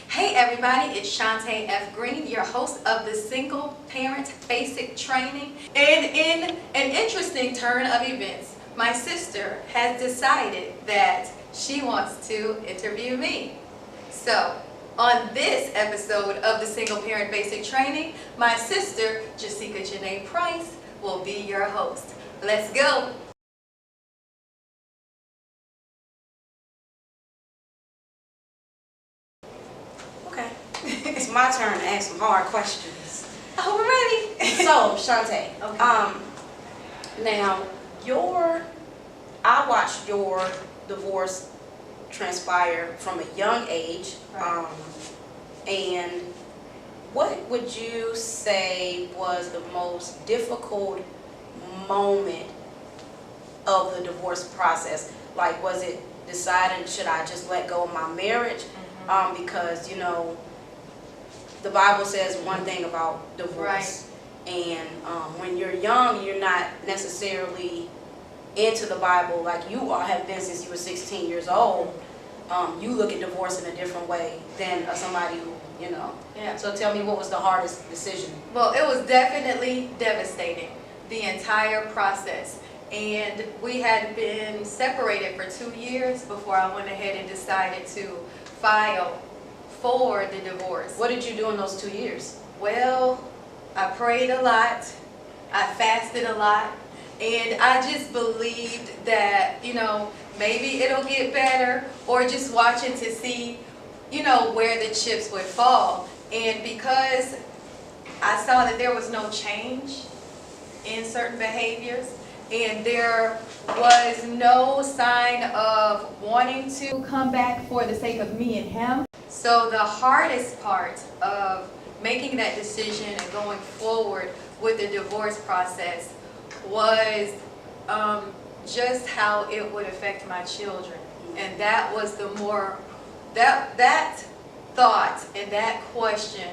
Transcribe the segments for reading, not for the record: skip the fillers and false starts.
Hey everybody, it's Shante Green, your host of the Single Parent Basic Training. And in an interesting turn of events, my sister has decided that she wants to interview me. So, on this episode of the Single Parent Basic Training, my sister, Jesseica Price, will be your host. Let's go! Okay, it's my turn to ask some hard questions. Oh, we're ready. So, Shante, Okay. now I watched your divorce transpire from a young age, Right. and what would you say was the most difficult moment of the divorce process? Like, was it deciding, should I just let go of my marriage? Because, you know, the Bible says one thing about divorce. Right. And when you're young, you're not necessarily into the Bible like you all have been since you were 16 years old. You look at divorce in a different way than somebody who, you know. Yeah. So tell me, what was the hardest decision? Well, it was definitely devastating, the entire process. And we had been separated for 2 years before I went ahead and decided to file for the divorce. What did you do in those 2 years? Well, I prayed a lot, I fasted a lot, and I just believed that, you know, maybe it'll get better, or just watching to see, you know, where the chips would fall. And because I saw that there was no change in certain behaviors, and there was no sign of wanting to come back for the sake of me and him. So the hardest part of making that decision and going forward with the divorce process was just how it would affect my children. And that was the more, that thought and that question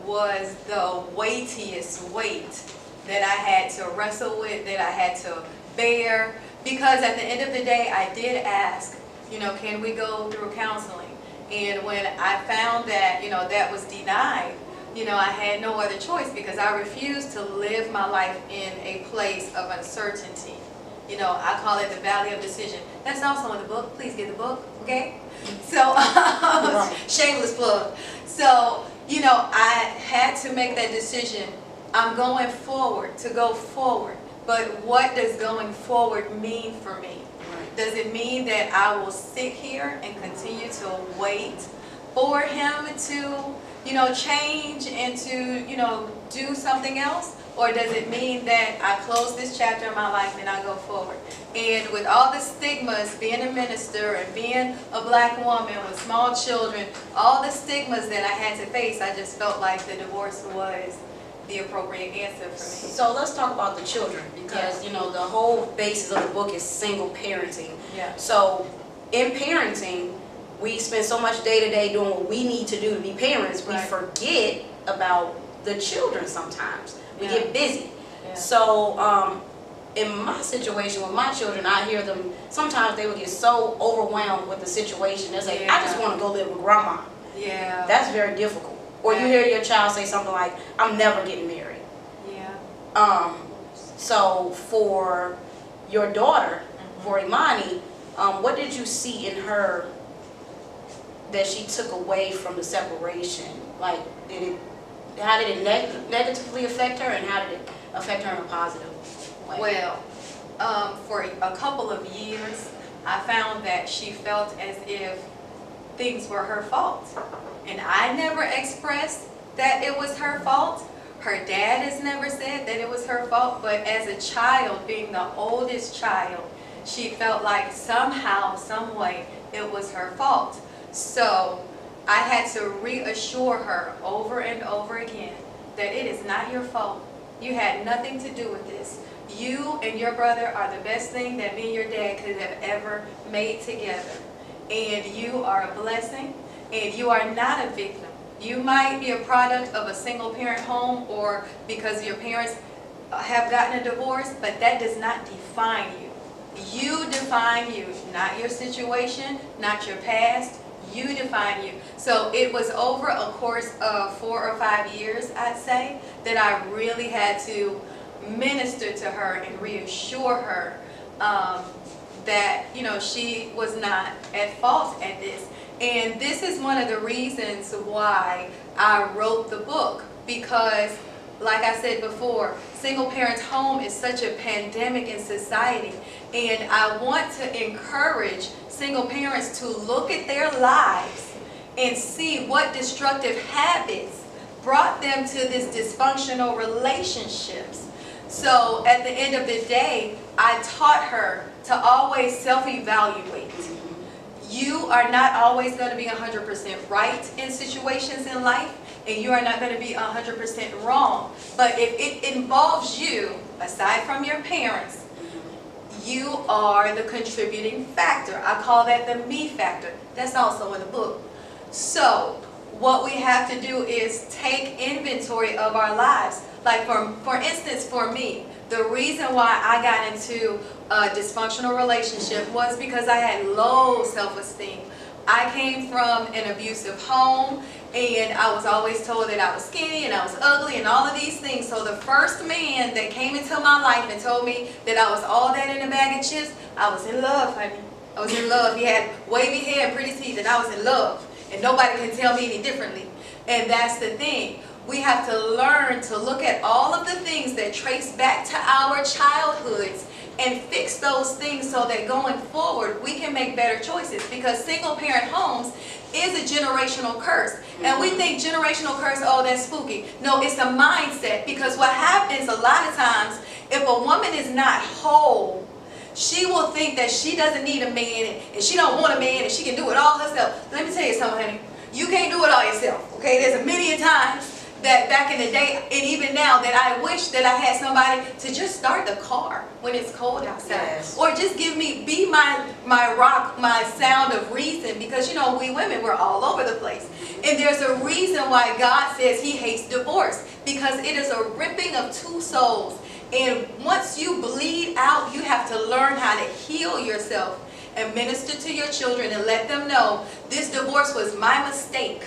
was the weightiest weight that I had to wrestle with, that I had to bear. Because at the end of the day, I did ask, you know, can we go through counseling? And when I found that, you know, that was denied, you know, I had no other choice, because I refused to live my life in a place of uncertainty. You know, I call it the valley of decision. That's also in the book. Please get the book, okay? So, shameless plug. So, you know, I had to make that decision. I'm going forward, to go forward. But what does going forward mean for me? Does it mean that I will sit here and continue to wait for him to, you know, change and to, you know, do something else? Or does it mean that I close this chapter in my life and I go forward? And with all the stigmas, being a minister and being a black woman with small children, all the stigmas that I had to face, I just felt like the divorce was the appropriate answer for me. So let's talk about the children, because, you know, the whole basis of the book is single parenting. Yeah. So in parenting, we spend so much day to day doing what we need to do to be parents, we Right. forget about the children sometimes. We Yeah. get busy. Yeah. So in my situation with my children, I hear them, sometimes they would get so overwhelmed with the situation. They'll say, I just want to go live with grandma. Yeah. That's very difficult. Or you hear your child say something like, I'm never getting married. Yeah. So for your daughter, for Imani, what did you see in her that she took away from the separation? Like, how did it negatively affect her, and how did it affect her in a positive way? Well, for a couple of years, I found that she felt as if things were her fault. And I never expressed that it was her fault. Her dad has never said that it was her fault. But as a child, being the oldest child, she felt like somehow, some way, it was her fault. So I had to reassure her over and over again that it is not your fault. You had nothing to do with this. You and your brother are the best thing that me and your dad could have ever made together. And you are a blessing, and you are not a victim. You might be a product of a single parent home, or because your parents have gotten a divorce, but that does not define you. You define you, not your situation, not your past. You define you. So it was over a course of 4 or 5 years, I'd say, that I really had to minister to her and reassure her that, you know, she was not at fault at this. And this is one of the reasons why I wrote the book, because like I said before, single parents' home is such a pandemic in society, and I want to encourage single parents to look at their lives and see what destructive habits brought them to this dysfunctional relationships. So at the end of the day, I taught her to always self-evaluate. You are not always going to be 100% right in situations in life, and you are not going to be 100% wrong. But if it involves you, aside from your parents, you are the contributing factor. I call that the me factor. That's also in the book. So what we have to do is take inventory of our lives. Like for instance, for me, the reason why I got into a dysfunctional relationship was because I had low self-esteem. I came from an abusive home, and I was always told that I was skinny and I was ugly and all of these things. So the first man that came into my life and told me that I was all that in a bag of chips, I was in love, honey. I was in love. He had wavy hair and pretty teeth, and I was in love. And nobody can tell me any differently. And that's the thing. We have to learn to look at all of the things that trace back to our childhoods and fix those things so that going forward we can make better choices, because single parent homes is a generational curse. And we think generational curse, oh, that's spooky. No, it's a mindset, because what happens a lot of times, if a woman is not whole, she will think that she doesn't need a man and she don't want a man and she can do it all herself. Let me tell you something, honey. You can't do it all yourself, okay? There's a million times that back in the day, and even now, that I wish that I had somebody to just start the car when it's cold outside. Yes. Or just be my rock, my sound of reason, because you know, we women, we're all over the place. And there's a reason why God says He hates divorce, because it is a ripping of two souls. And once you bleed out, you have to learn how to heal yourself and minister to your children and let them know this divorce was my mistake.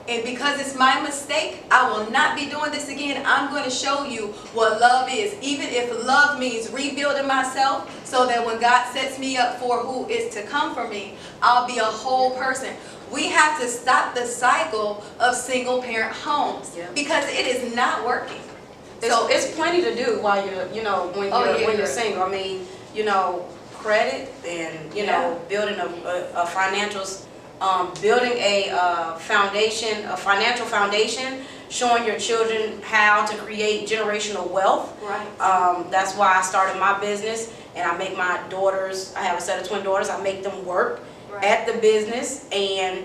And because it's my mistake, I will not be doing this again. I'm going to show you what love is. Even if love means rebuilding myself so that when God sets me up for who is to come for me, I'll be a whole person. We have to stop the cycle of single parent homes because it is not working. So it's plenty to do while you're, when you're single. I mean, credit and, building a financial building a financial foundation, showing your children how to create generational wealth. Right. That's why I started my business, and I make my daughters, I have a set of twin daughters, I make them work at the business, and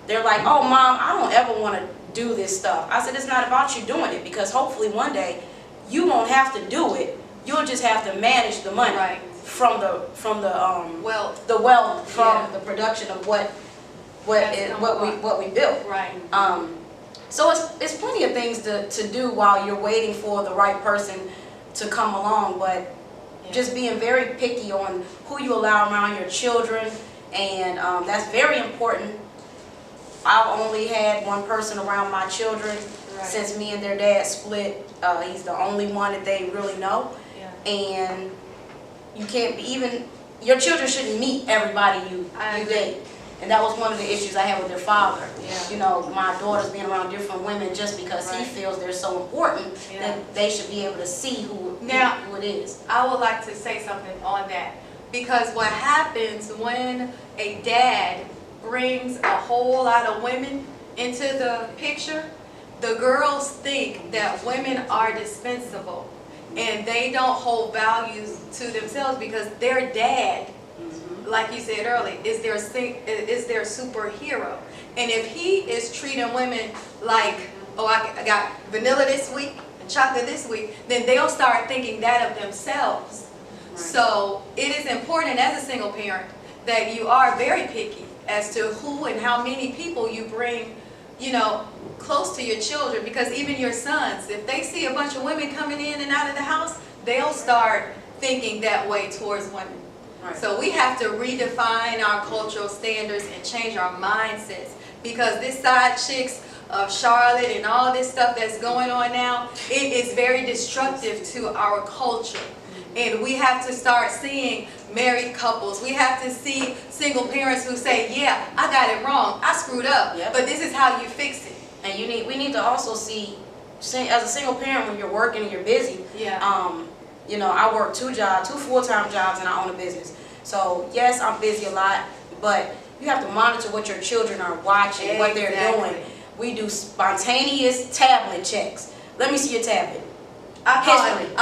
they're like, oh Mom, I don't ever want to do this stuff. I said, it's not about you doing it, because hopefully one day you won't have to do it. You'll just have to manage the money from the wealth from the production of what we built. Right. So it's plenty of things to do while you're waiting for the right person to come along, but just being very picky on who you allow around your children, and that's very important. I've only had one person around my children since me and their dad split. He's the only one that they really know, and you can't your children shouldn't meet everybody you date. And that was one of the issues I had with their father. My daughters being around different women just because he feels they're so important that they should be able to see who it is. I would like to say something on that, because what happens when a dad brings a whole lot of women into the picture, the girls think that women are dispensable and they don't hold values to themselves because their dad, like you said earlier, is their superhero. And if he is treating women like, oh, I got vanilla this week and chocolate this week, then they'll start thinking that of themselves. So it is important as a single parent that you are very picky as to who and how many people you bring, close to your children, because even your sons, if they see a bunch of women coming in and out of the house, they'll start thinking that way towards women. Right. So we have to redefine our cultural standards and change our mindsets, because this side chicks of Charlotte and all this stuff that's going on now, it is very destructive to our culture. And we have to start seeing married couples. We have to see single parents who say, yeah, I got it wrong, I screwed up, Yep. but this is how you fix it. And we need to also see, as a single parent, when you're working and you're busy, you know, I work two full-time jobs, and I own a business. So yes, I'm busy a lot, but you have to monitor what your children are watching, what they're doing. We do spontaneous tablet checks. Let me see your tablet. I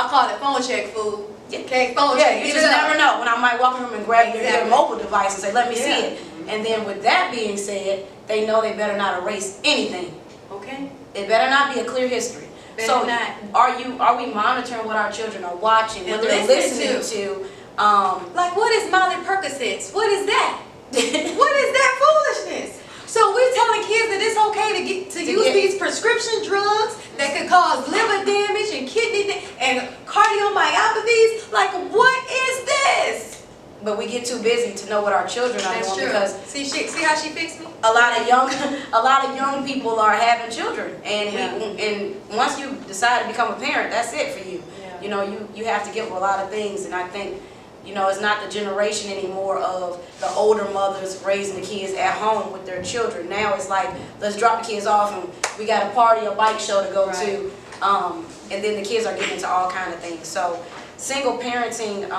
call it phone check, fool. Okay, phone Yeah, check. you just never know. When I might walk in the room and grab your Exactly. mobile device and say, let me see Yeah. it. And then with that being said, they know they better not erase anything. Okay. It better not be a clear history. Better So not. are we monitoring what our children are watching, what And they're listening to? Like, what is Molly Percocets? What is that? What is that foolishness? So we're telling kids that it's okay to use these prescription drugs that could cause liver damage and kidney and cardiomyopathies. Like, what is this? But we get too busy to know what our children are That's doing, true. because See how she fixed me? a lot of young people are having children, and and once you decide to become a parent, that's it for you. Yeah. You know, you have to give up a lot of things, and I think, you know, it's not the generation anymore of the older mothers raising the kids at home with their children. Now it's like, let's drop the kids off and we got a party, a bike show to go to, and then the kids are getting into all kind of things. So single parenting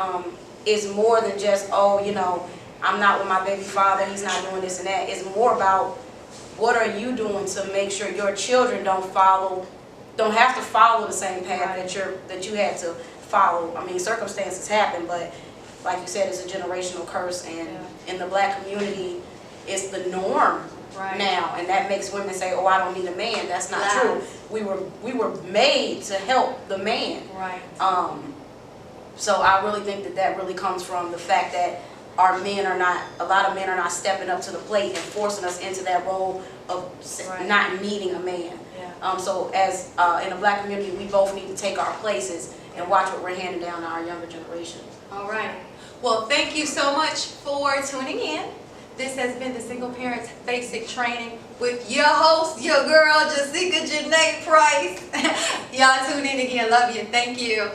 is more than just, oh, you know, I'm not with my baby father, he's not doing this and that. It's more about, what are you doing to make sure your children don't have to follow the same path that you had to follow. I mean, circumstances happen, but like you said, it's a generational curse, and in the Black community, it's the norm now, and that makes women say, oh, I don't need a man. That's not true. We were made to help the man. Right. So I really think that really comes from the fact that a lot of men are not stepping up to the plate and forcing us into that role of not needing a man. Yeah. So as in the Black community, we both need to take our places and watch what we're handing down to our younger generation. All right. Well, thank you so much for tuning in. This has been the Single Parents Basic Training with your host, your girl, Jesseica Price. Y'all tune in again. Love you. Thank you.